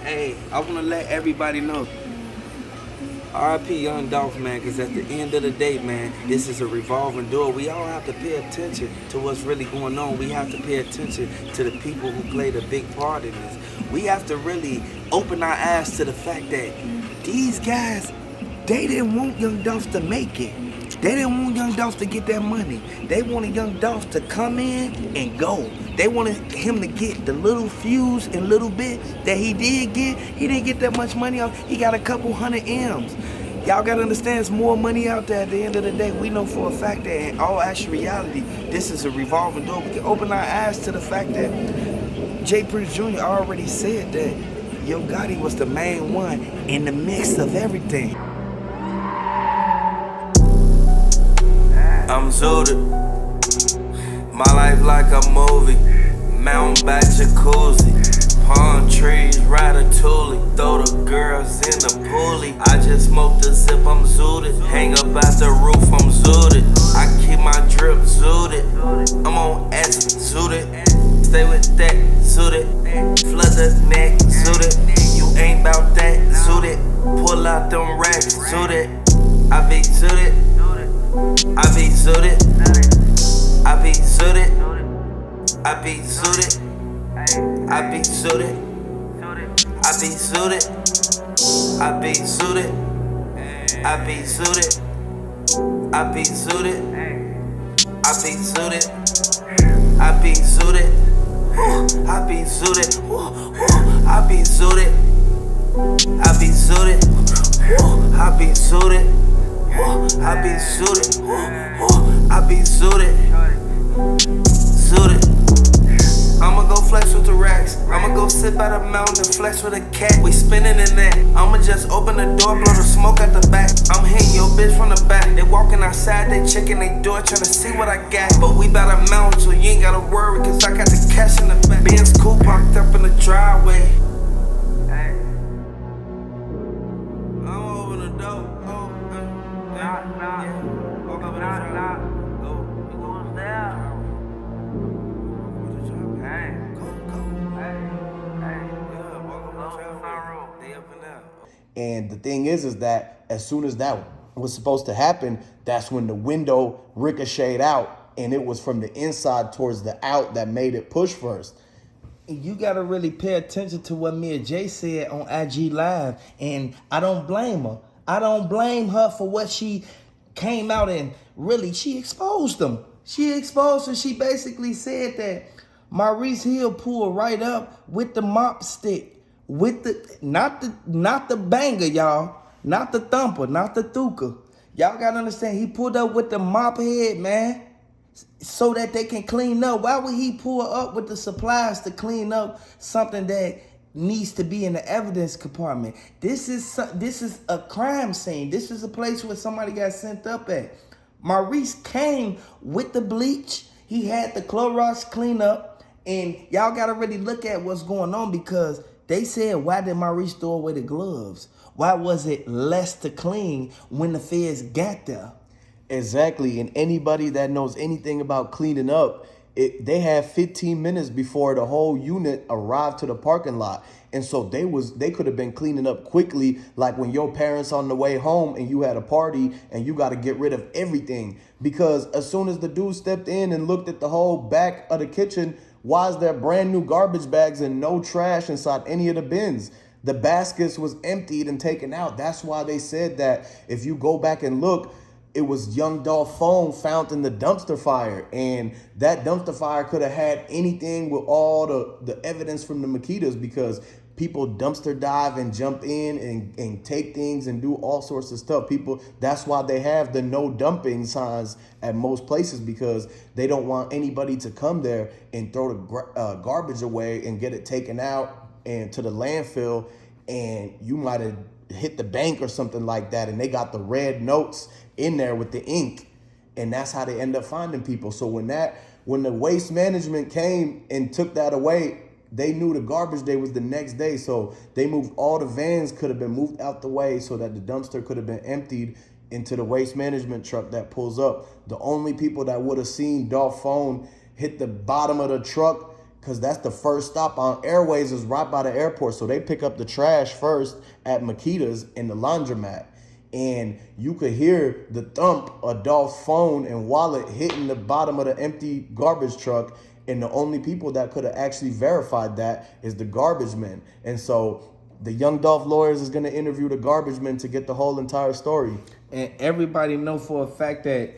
Hey, I want to let everybody know. RIP Young Dolph, man, because at the end of the day, man, this is a revolving door. We all have to pay attention to what's really going on. We have to pay attention to the people who played a big part in this. We have to really open our eyes to the fact that these guys, they didn't want Young Dolph to make it. They didn't want Young Dolph to get that money. They wanted Young Dolph to come in and go. They wanted him to get the little fuse and little bit that he did get. He didn't get that much money off. He got a couple hundred M's. Y'all gotta understand, there's more money out there at the end of the day. We know for a fact that in all actual reality, this is a revolving door. We can open our eyes to the fact that J. Prince Jr. already said that Yo Gotti was the main one in the mix of everything. I'm zooted, my life like a movie, Mountain-back jacuzzi, palm trees, ratatouille, throw the girls in the poolie. I just smoked a zip, I'm zooted, hang up at the roof, I'm zooted. I keep my drip zooted, I'm on S, zooted, stay with that, zooted, flood the neck, zooted. You ain't bout that, zooted, pull out them racks, zooted. I be zooted. I be zooted, I be zooted, I be zooted, I be zooted, I be zooted, I be zooted, I be zooted, I be zooted, I be zooted, I be zooted, I be zooted, I be zooted, I be zooted, I be zooted. I be suited, I be suited, suited. I'ma go flex with the racks. I'ma go sit by the mountain and flex with a cat. We spinning in that. I'ma just open the door, blow the smoke at the back. I'm hitting your bitch from the back. They walking outside, they checking they door, trying to see what I got. But we bout a mountain, so you ain't gotta worry, cause I got the cash in the back. Benz coupe parked up in the driveway. I'ma open the door. And the thing is that as soon as that was supposed to happen, that's when the window ricocheted out, and it was from the inside towards the out that made it push first. You gotta really pay attention to what me and Jay said on IG Live, and I don't blame her. I don't blame her for what she came out and really, she exposed them. She exposed her. She basically said that Maurice Hill pulled right up with the mop stick, with the not the banger, y'all, not the thumper, not the thuka. Y'all gotta understand, he pulled up with the mop head, man, so that they can clean up. Why would he pull up with the supplies to clean up something that needs to be in the evidence compartment? This is a crime scene. This is a place where somebody got sent up at. Maurice came with the bleach. He had the Clorox cleanup, and y'all gotta really look at what's going on, because they said, why did Maurice throw away the gloves? Why was it less to clean when the feds got there? Exactly, and anybody that knows anything about cleaning up, they had 15 minutes before the whole unit arrived to the parking lot. And so they could have been cleaning up quickly, like when your parents on the way home and you had a party and you got to get rid of everything. Because as soon as the dude stepped in and looked at the whole back of the kitchen, why is there brand new garbage bags and no trash inside any of the bins? The baskets was emptied and taken out. That's why they said that if you go back and look, it was Young Dolph phone found in the dumpster fire. And that dumpster fire could have had anything with all the evidence from the Makitas, because people dumpster dive and jump in and take things and do all sorts of stuff. That's why they have the no dumping signs at most places, because they don't want anybody to come there and throw the garbage away and get it taken out and to the landfill, and you might have hit the bank or something like that, and they got the red notes in there with the ink, and that's how they end up finding people. So when the waste management came and took that away, they knew the garbage day was the next day. So they moved, all the vans could have been moved out the way so that the dumpster could have been emptied into the waste management truck that pulls up. The only people that would have seen Dolph phone hit the bottom of the truck because that's the first stop on Airways is right by the airport. So they pick up the trash first at Makita's in the laundromat. And you could hear the thump of Dolph's phone and wallet hitting the bottom of the empty garbage truck. And the only people that could have actually verified that is the garbage men. And so the Young Dolph lawyers is going to interview the garbage men to get the whole entire story. And everybody know for a fact that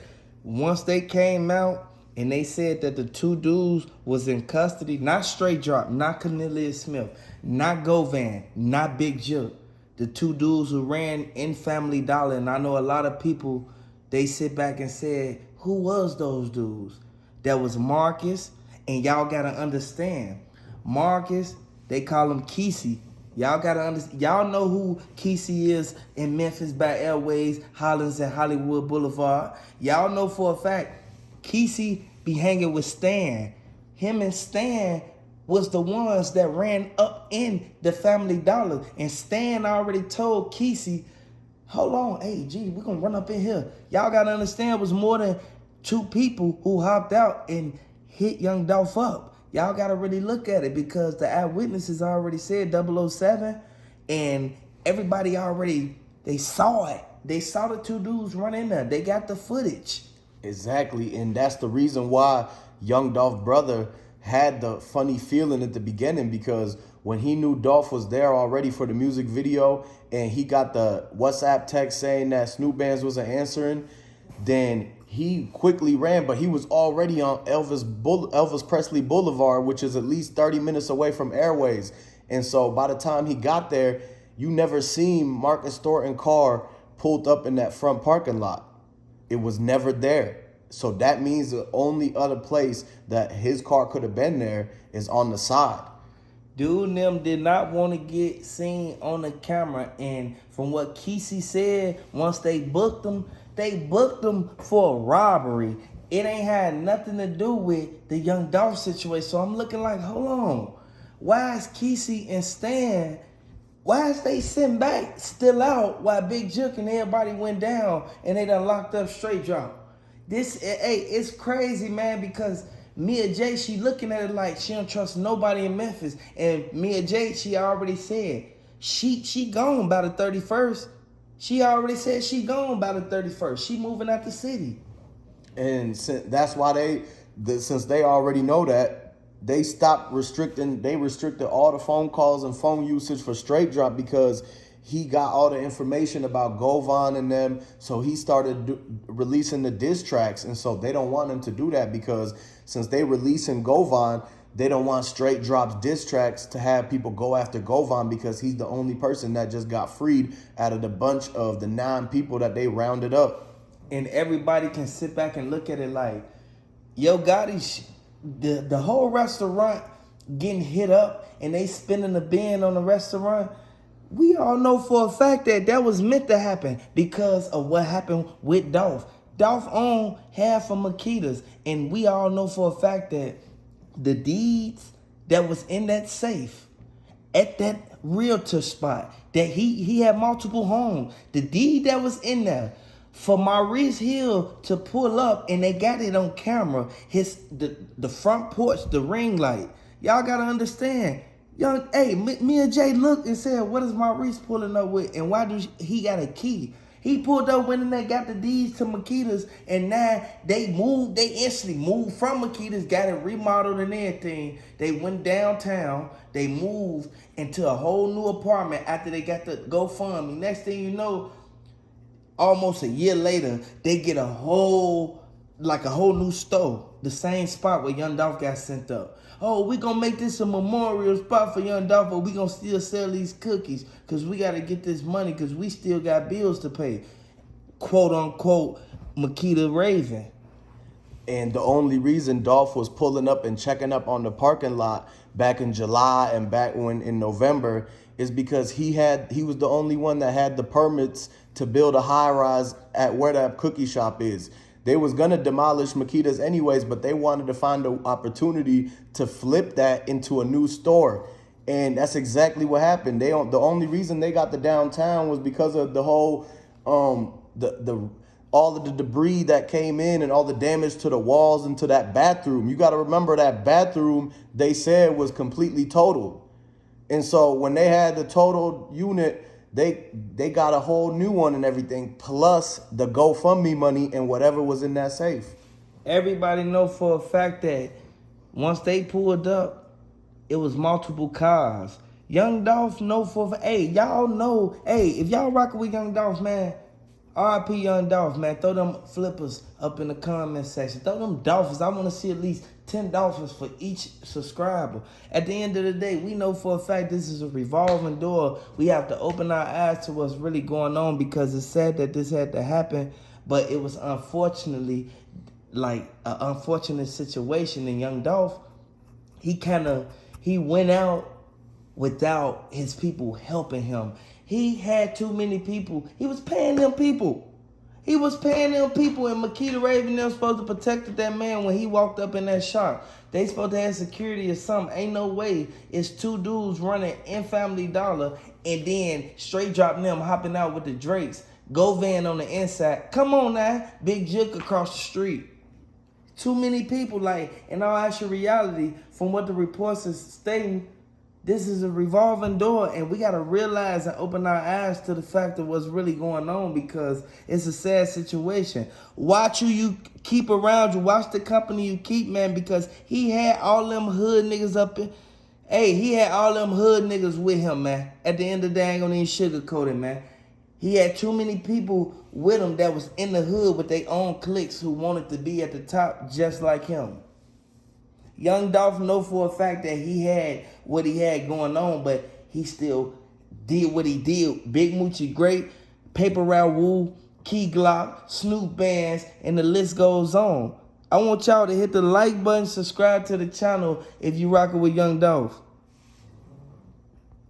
once they came out, and they said that the two dudes was in custody, not Straight Drop, not Cornelius Smith, not Govan, not Big Jook. The two dudes who ran in Family Dollar. And I know a lot of people, they sit back and said, who was those dudes? That was Marcus, and y'all gotta understand. Marcus, they call him Kesey. Y'all gotta understand. Y'all know who Kesey is in Memphis by Airways, Hollins, and Hollywood Boulevard. Y'all know for a fact, Kesey be hanging with Stan. Him and Stan was the ones that ran up in the Family Dollar. And Stan already told Kesey, hold on, hey, G, we're gonna run up in here. Y'all gotta understand it was more than two people who hopped out and hit Young Dolph up. Y'all gotta really look at it because the eyewitnesses already said 007 and everybody already, they saw it. They saw the two dudes run in there. They got the footage. Exactly, and that's the reason why Young Dolph's brother had the funny feeling at the beginning, because when he knew Dolph was there already for the music video and he got the WhatsApp text saying that Snoop Bands wasn't answering, then he quickly ran, but he was already on Elvis Presley Boulevard, which is at least 30 minutes away from Airways. And so by the time he got there, you never seen Marcus Thornton's car pulled up in that front parking lot. It was never there. So that means the only other place that his car could have been there is on the side. Dude and them did not want to get seen on the camera. And from what Kesey said, once they booked them for a robbery. It ain't had nothing to do with the Young Dolph situation. So I'm looking like, hold on. Why is Kesey and Stan, why is they sitting back still out while Big Jook and everybody went down and they done locked up Straight Drop? It's crazy, man, because Mia J, she looking at it like she don't trust nobody in Memphis. And Mia J, she already said she gone by the 31st. She already said she gone by the 31st. She moving out the city. And that's why since they already know that, they restricted all the phone calls and phone usage for Straight Drop because he got all the information about Govan and them. So he started releasing the diss tracks. And so they don't want him to do that because since they releasing Govan, they don't want Straight Drop's diss tracks to have people go after Govan because he's the only person that just got freed out of the bunch of the 9 people that they rounded up. And everybody can sit back and look at it like, yo, Gotti, the whole restaurant getting hit up and they spinning the bin on the restaurant. We all know for a fact that was meant to happen because of what happened with Dolph. Dolph owned half of Makita's, and we all know for a fact that the deeds that was in that safe at that realtor spot, that he had multiple homes, the deed that was in there for Maurice Hill to pull up, and they got it on camera, the front porch, the ring light. Y'all gotta understand. Mia J looked and said, what is Maurice pulling up with, and why do he got a key? He pulled up when they got the deeds to Makita's, and now they instantly moved from Makita's, got it remodeled and everything. They went downtown, they moved into a whole new apartment after they got the GoFundMe. Next thing you know, almost a year later, they get a whole new store, the same spot where Young Dolph got sent up. Oh, we gonna make this a memorial spot for Young Dolph, but we gonna still sell these cookies because we gotta get this money because we still got bills to pay. Quote unquote, Makita Raven. And the only reason Dolph was pulling up and checking up on the parking lot back in July and back in November is because he was the only one that had the permits to build a high-rise at where that cookie shop is. They was going to demolish Makita's anyways, but they wanted to find an opportunity to flip that into a new store. And that's exactly what happened. The only reason they got the downtown was because of the whole all of the debris that came in and all the damage to the walls and to that bathroom. You got to remember that bathroom, they said, was completely totaled. And so when they had the totaled unit, they got a whole new one and everything, plus the GoFundMe money and whatever was in that safe. Everybody know for a fact that once they pulled up, it was multiple cars. Young Dolph know for, hey, y'all know, hey, if y'all rockin' with Young Dolph, man, RIP Young Dolph, man, throw them flippers up in the comment section. Throw them dolphins. I want to see at least 10 dolphins for each subscriber. At the end of the day, we know for a fact this is a revolving door. We have to open our eyes to what's really going on, because it's sad that this had to happen, but it was unfortunately like an unfortunate situation. And Young Dolph, he went out without his people helping him. He had too many people. He was paying them people. And Makita Raven, them supposed to protect that man when he walked up in that shop. They supposed to have security or something. Ain't no way it's two dudes running in Family Dollar and then straight dropping them, hopping out with the Drakes. Govan on the inside. Come on now. Big Juke across the street. Too many people, like, in all actual reality, from what the reports is stating, this is a revolving door, and we got to realize and open our eyes to the fact of what's really going on, because it's a sad situation. Watch who you keep around you. Watch the company you keep, man, because he had all them hood niggas up in. Hey, he had all them hood niggas with him, man. At the end of the day, I ain't gonna even sugarcoat it, man. He had too many people with him that was in the hood with their own cliques who wanted to be at the top just like him. Young Dolph know for a fact that he had what he had going on, but he still did what he did. Big Moochie Great, Paper Route Woo, Key Glock, Snoop Bands, and the list goes on. I want y'all to hit the like button, subscribe to the channel if you rockin' with Young Dolph.